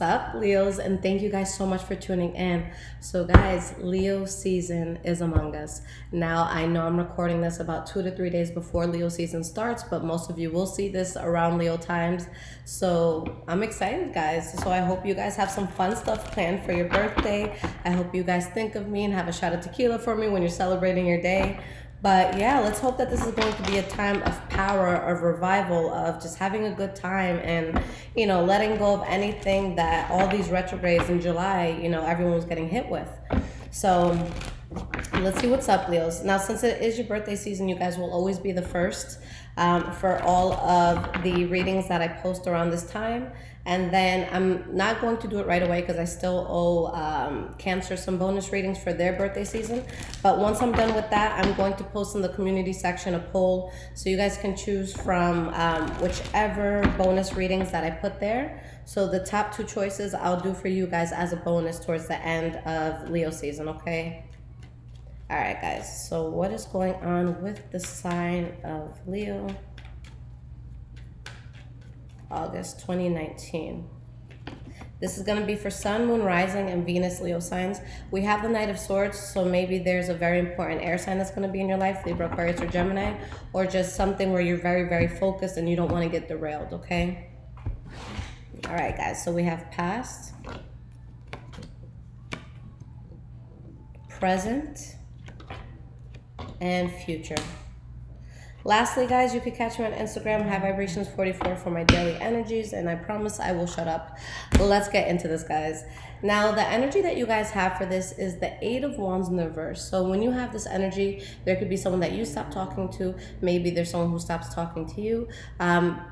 up, Leos? And thank you guys so much for tuning in. So guys, Leo season is among us. Now, I know I'm recording this about 2 to 3 days before Leo season starts, but most of you will see this around Leo times. So I'm excited, guys. So I hope you guys have some fun stuff planned for your birthday. I hope you guys think of me and have a shot of tequila for me when you're celebrating your day. But yeah, let's hope that this is going to be a time of power, of revival, of just having a good time and, letting go of anything that all these retrogrades in July, everyone was getting hit with. So let's see what's up, Leos. Now, since it is your birthday season, you guys will always be the first for all of the readings that I post around this time. And then I'm not going to do it right away because I still owe Cancer some bonus readings for their birthday season. But once I'm done with that, I'm going to post in the community section a poll so you guys can choose from whichever bonus readings that I put there. So the top 2 choices I'll do for you guys as a bonus towards the end of Leo season, okay? All right, guys. So what is going on with the sign of Leo? August 2019. This is going to be for Sun, Moon, Rising, and Venus Leo signs. We have the Knight of Swords, so maybe there's a very important air sign that's going to be in your life, Libra, Aquarius, or Gemini, or just something where you're very, very focused and you don't want to get derailed, okay? All right, guys. So we have past, present, and future. Lastly, guys, you can catch me on Instagram, High Vibrations 44 for my daily energies, and I promise I will shut up. Let's get into this, guys. Now, the energy that you guys have for this is the 8 of Wands in the reverse. So when you have this energy, there could be someone that you stop talking to. Maybe there's someone who stops talking to you.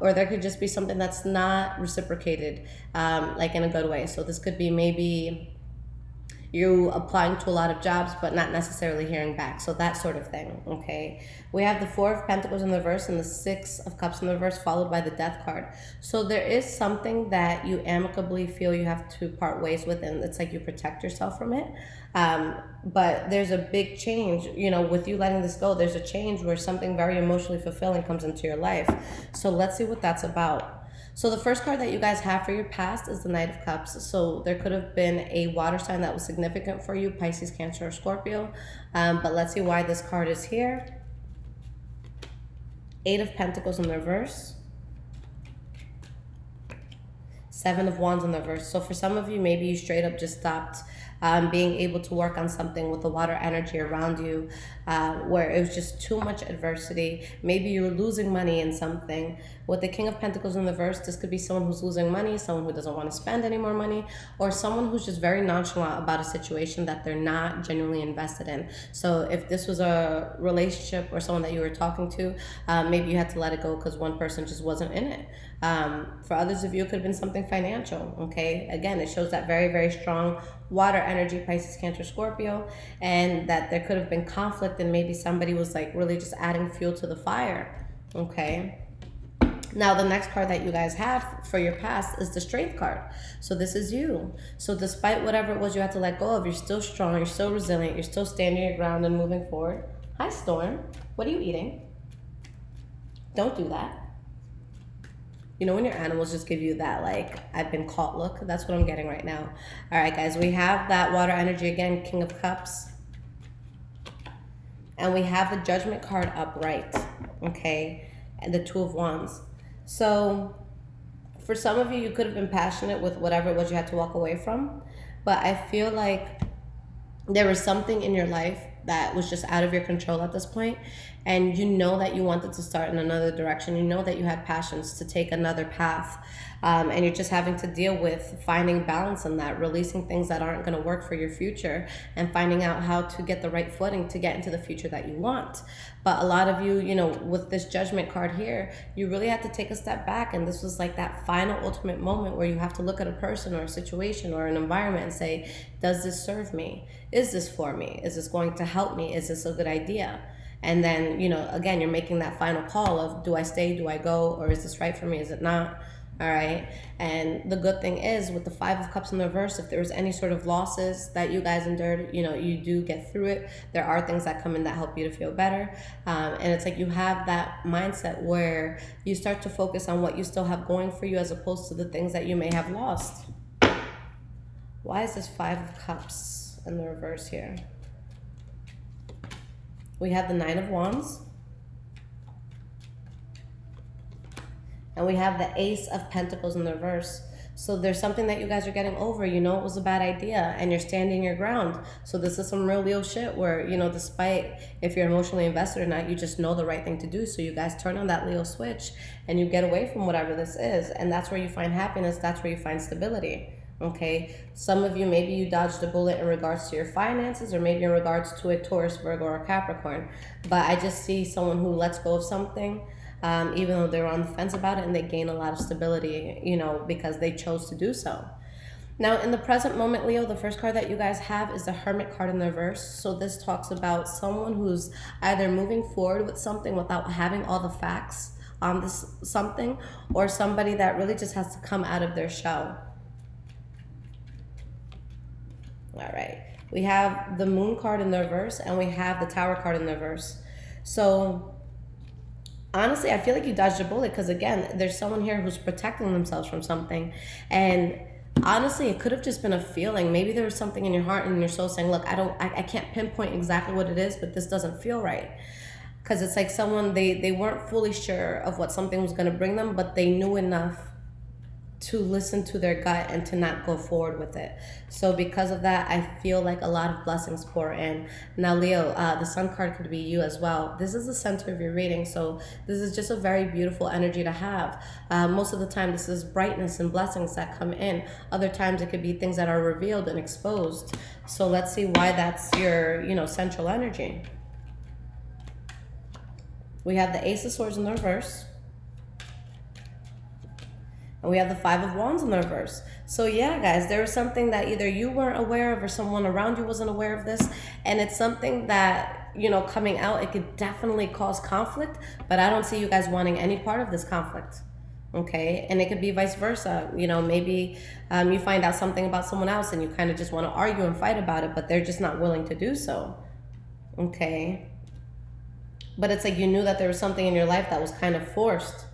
Or there could just be something that's not reciprocated, like in a good way. So this could be maybe you applying to a lot of jobs but not necessarily hearing back, so that sort of thing, okay? We have the 4 of Pentacles in the reverse and the 6 of Cups in the reverse, followed by the Death card. So there is something that you amicably feel you have to part ways with, and it's like you protect yourself from it. But there's a big change, with you letting this go. There's a change where something very emotionally fulfilling comes into your life. So let's see what that's about. So the first card that you guys have for your past is the Knight of Cups. So there could have been a water sign that was significant for you, Pisces, Cancer, or Scorpio. But let's see why this card is here. 8 of Pentacles in the reverse. 7 of Wands in the reverse. So for some of you, maybe you straight up just stopped being able to work on something with the water energy around you, where it was just too much adversity. Maybe you were losing money in something. With the King of Pentacles in the reverse, this could be someone who's losing money, someone who doesn't want to spend any more money, or someone who's just very nonchalant about a situation that they're not genuinely invested in. So if this was a relationship or someone that you were talking to, maybe you had to let it go because one person just wasn't in it. For others of you, it could have been something financial, okay? Again, it shows that very, very strong water energy, Pisces, Cancer, Scorpio, and that there could have been conflict and maybe somebody was like really just adding fuel to the fire, okay? Now, the next card that you guys have for your past is the Strength card. So this is you. So despite whatever it was you had to let go of, you're still strong, you're still resilient, you're still standing your ground and moving forward. Hi, Storm. What are you eating? Don't do that. When your animals just give you that, like, I've been caught look, that's what I'm getting right now. All right, guys, we have that water energy again, King of Cups. And we have the Judgment card upright, okay? And the 2 of Wands. So for some of you, you could have been passionate with whatever it was you had to walk away from. But I feel like there was something in your life that was just out of your control at this point, and you know that you wanted to start in another direction. You know that you had passions to take another path, and you're just having to deal with finding balance in that, releasing things that aren't going to work for your future, and finding out how to get the right footing to get into the future that you want. But a lot of you, with this Judgment card here, you really had to take a step back, and this was like that final ultimate moment where you have to look at a person or a situation or an environment and say, does this serve me? Is this for me? Is this going to help me? Is this a good idea? And then, again, you're making that final call of, do I stay, do I go, or is this right for me, is it not? All right. And the good thing is, with the 5 of Cups in the reverse, if there was any sort of losses that you guys endured, you do get through it. There are things that come in that help you to feel better. And it's like you have that mindset where you start to focus on what you still have going for you as opposed to the things that you may have lost. Why is this Five of Cups in the reverse here? We have the Nine of Wands. And we have the Ace of Pentacles in the reverse. So there's something that you guys are getting over. You know it was a bad idea and you're standing your ground. So this is some real Leo shit where, you know, despite if you're emotionally invested or not, you just know the right thing to do. So you guys turn on that Leo switch and you get away from whatever this is. And that's where you find happiness. That's where you find stability. Okay, some of you, maybe you dodged a bullet in regards to your finances, or maybe in regards to a Taurus, Virgo, or a Capricorn. But I just see someone who lets go of something, even though they're on the fence about it, and they gain a lot of stability, you know, because they chose to do so. Now, in the present moment, Leo, the first card that you guys have is the Hermit card in the reverse. So this talks about someone who's either moving forward with something without having all the facts on this something, or somebody that really just has to come out of their shell. All right, we have the Moon card in the reverse, and we have the Tower card in the reverse. So honestly, I feel like you dodged a bullet, because again, there's someone here who's protecting themselves from something. And honestly, it could have just been a feeling. Maybe there was something in your heart and in your soul saying, look, I can't pinpoint exactly what it is, but this doesn't feel right. Because it's like someone, they weren't fully sure of what something was going to bring them, but they knew enough to listen to their gut and to not go forward with it. So because of that, I feel like a lot of blessings pour in. Now, Leo, the Sun card could be you as well. This is the center of your reading, so this is just a very beautiful energy to have. Most of the time, this is brightness and blessings that come in. Other times, it could be things that are revealed and exposed. So let's see why that's your, you know, central energy. We have the Ace of Swords in the reverse. And we have the Five of Wands in the reverse. So yeah, guys, there was something that either you weren't aware of or someone around you wasn't aware of this. And it's something that, you know, coming out, it could definitely cause conflict. But I don't see you guys wanting any part of this conflict. Okay? And it could be vice versa. You know, maybe you find out something about someone else and you kind of just want to argue and fight about it, but they're just not willing to do so. Okay? But it's like you knew that there was something in your life that was kind of forced.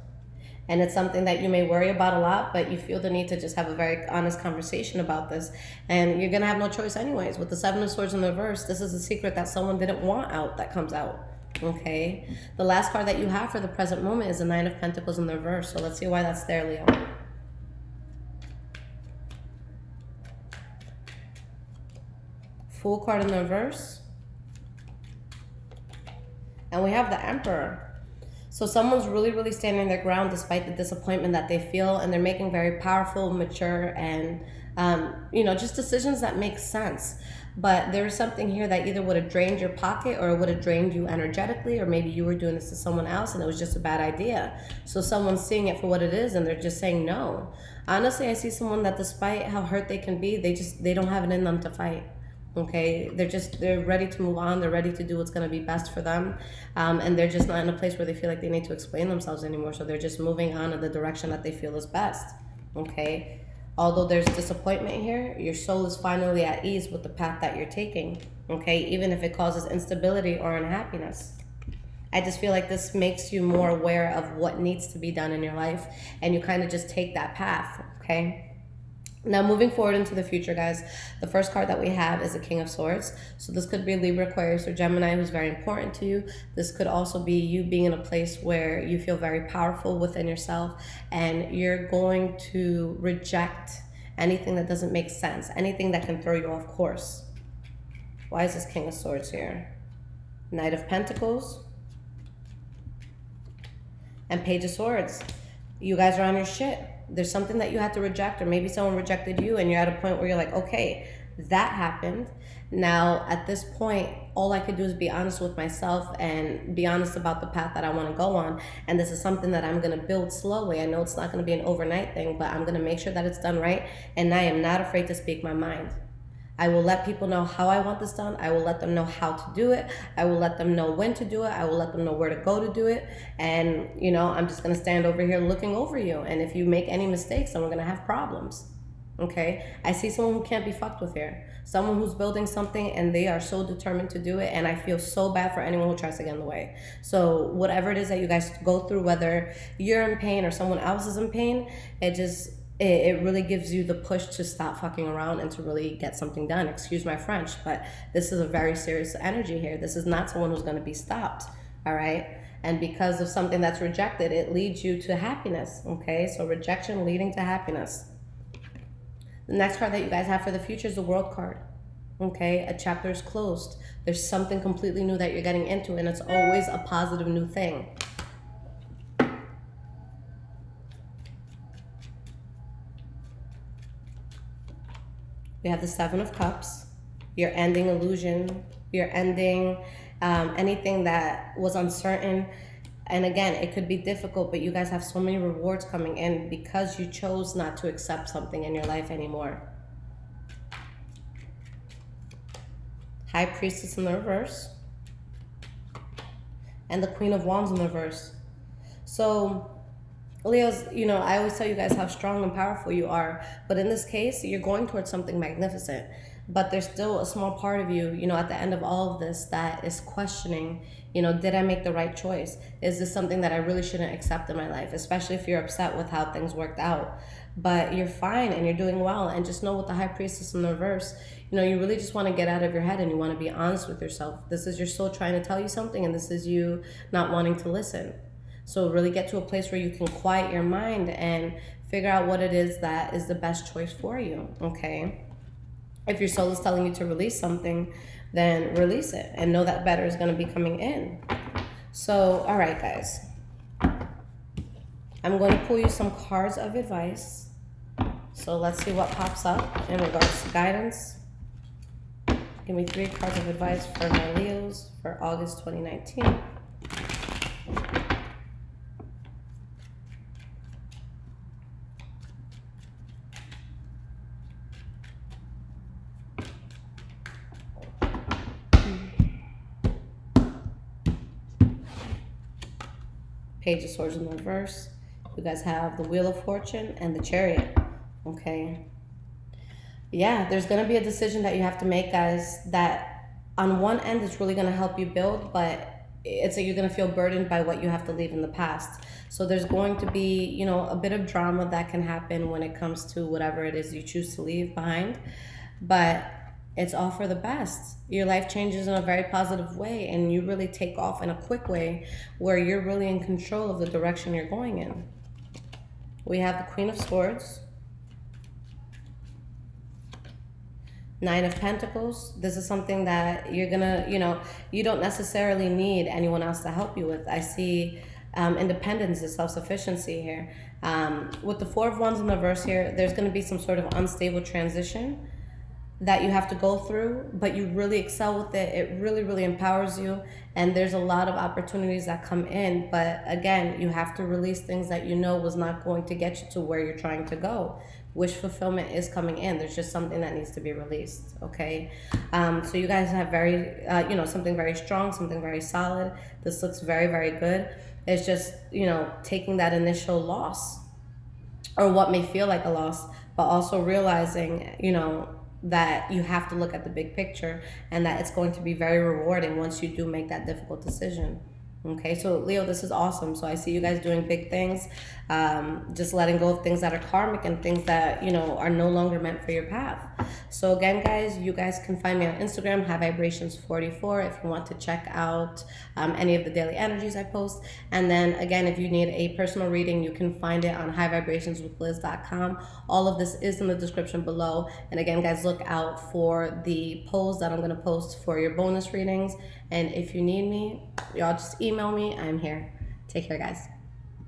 And it's something that you may worry about a lot, but you feel the need to just have a very honest conversation about this. And you're going to have no choice anyways. With the Seven of Swords in the reverse, this is a secret that someone didn't want out that comes out. Okay? The last card that you have for the present moment is the Nine of Pentacles in the reverse. So let's see why that's there, Leo. Fool card in the reverse. And we have the Emperor. So someone's really, really standing their ground despite the disappointment that they feel, and they're making very powerful, mature, and, you know, just decisions that make sense. But there's something here that either would have drained your pocket or it would have drained you energetically, or maybe you were doing this to someone else and it was just a bad idea. So someone's seeing it for what it is and they're just saying no. Honestly, I see someone that despite how hurt they can be, they don't have it in them to fight. Okay, they're ready to move on. They're ready to do what's going to be best for them. And they're just not in a place where they feel like they need to explain themselves anymore. So they're just moving on in the direction that they feel is best. Okay, although there's disappointment here, your soul is finally at ease with the path that you're taking. Okay, even if it causes instability or unhappiness. I just feel like this makes you more aware of what needs to be done in your life. And you kind of just take that path. Okay. Now, moving forward into the future, guys, the first card that we have is the King of Swords. So this could be Libra, Aquarius, or Gemini who's very important to you. This could also be you being in a place where you feel very powerful within yourself and you're going to reject anything that doesn't make sense, anything that can throw you off course. Why is this King of Swords here? Knight of Pentacles and Page of Swords. You guys are on your shit. There's something that you had to reject, or maybe someone rejected you and you're at a point where you're like, okay, that happened. Now, at this point, all I could do is be honest with myself and be honest about the path that I want to go on. And this is something that I'm going to build slowly. I know it's not going to be an overnight thing, but I'm going to make sure that it's done right. And I am not afraid to speak my mind. I will let people know how I want this done. I will let them know how to do it. I will let them know when to do it. I will let them know where to go to do it. And, you know, I'm just going to stand over here looking over you. And if you make any mistakes, then we're going to have problems. Okay? I see someone who can't be fucked with here. Someone who's building something and they are so determined to do it. And I feel so bad for anyone who tries to get in the way. So whatever it is that you guys go through, whether you're in pain or someone else is in pain, it just... it really gives you the push to stop fucking around and to really get something done. Excuse my French, but this is a very serious energy here. This is not someone who's going to be stopped, all right? And because of something that's rejected, it leads you to happiness, okay? So rejection leading to happiness. The next card that you guys have for the future is the World card, okay? A chapter is closed. There's something completely new that you're getting into, and it's always a positive new thing. We have the Seven of Cups. You're ending illusion. You're ending anything that was uncertain. And again, it could be difficult, but you guys have so many rewards coming in because you chose not to accept something in your life anymore. High Priestess in the reverse. And the Queen of Wands in the reverse. So Leos, you know, I always tell you guys how strong and powerful you are, but in this case, you're going towards something magnificent. But there's still a small part of you, you know, at the end of all of this that is questioning, you know, did I make the right choice? Is this something that I really shouldn't accept in my life? Especially if you're upset with how things worked out. But you're fine and you're doing well. And just know with the High Priestess in the reverse, you know, you really just want to get out of your head and you want to be honest with yourself. This is your soul trying to tell you something, and this is you not wanting to listen. So really get to a place where you can quiet your mind and figure out what it is that is the best choice for you, okay? If your soul is telling you to release something, then release it and know that better is going to be coming in. So, all right, guys. I'm going to pull you some cards of advice. So let's see what pops up in regards to guidance. Give me 3 cards of advice for my Leos for August 2019. Page of Swords in the reverse. You guys have the Wheel of Fortune and the Chariot. Okay. Yeah, there's going to be a decision that you have to make, guys, that on one end is really going to help you build, but it's like you're going to feel burdened by what you have to leave in the past. So there's going to be, you know, a bit of drama that can happen when it comes to whatever it is you choose to leave behind. But it's all for the best. Your life changes in a very positive way, and you really take off in a quick way where you're really in control of the direction you're going in. We have the Queen of Swords, Nine of Pentacles. This is something that you're gonna, you know, you don't necessarily need anyone else to help you with. I see independence and self-sufficiency here. With the Four of Wands in the reverse here, there's gonna be some sort of unstable transition that you have to go through, but you really excel with it. It really, really empowers you. And there's a lot of opportunities that come in. But again, you have to release things that you know was not going to get you to where you're trying to go. Wish fulfillment is coming in. There's just something that needs to be released, okay? So you guys have very, you know, something very strong, something very solid. This looks very, very good. It's just, you know, taking that initial loss or what may feel like a loss, but also realizing, you know, that you have to look at the big picture and that it's going to be very rewarding once you do make that difficult decision. Okay, so Leo, this is awesome. So I see you guys doing big things, just letting go of things that are karmic and things that, you know, are no longer meant for your path. So again, guys, you guys can find me on Instagram, High Vibrations 44, if you want to check out any of the daily energies I post. And then again, if you need a personal reading, you can find it on highvibrationswithliz.com. All of this is in the description below. And again, guys, look out for the polls that I'm going to post for your bonus readings. And if you need me, y'all just email me. I'm here. Take care, guys.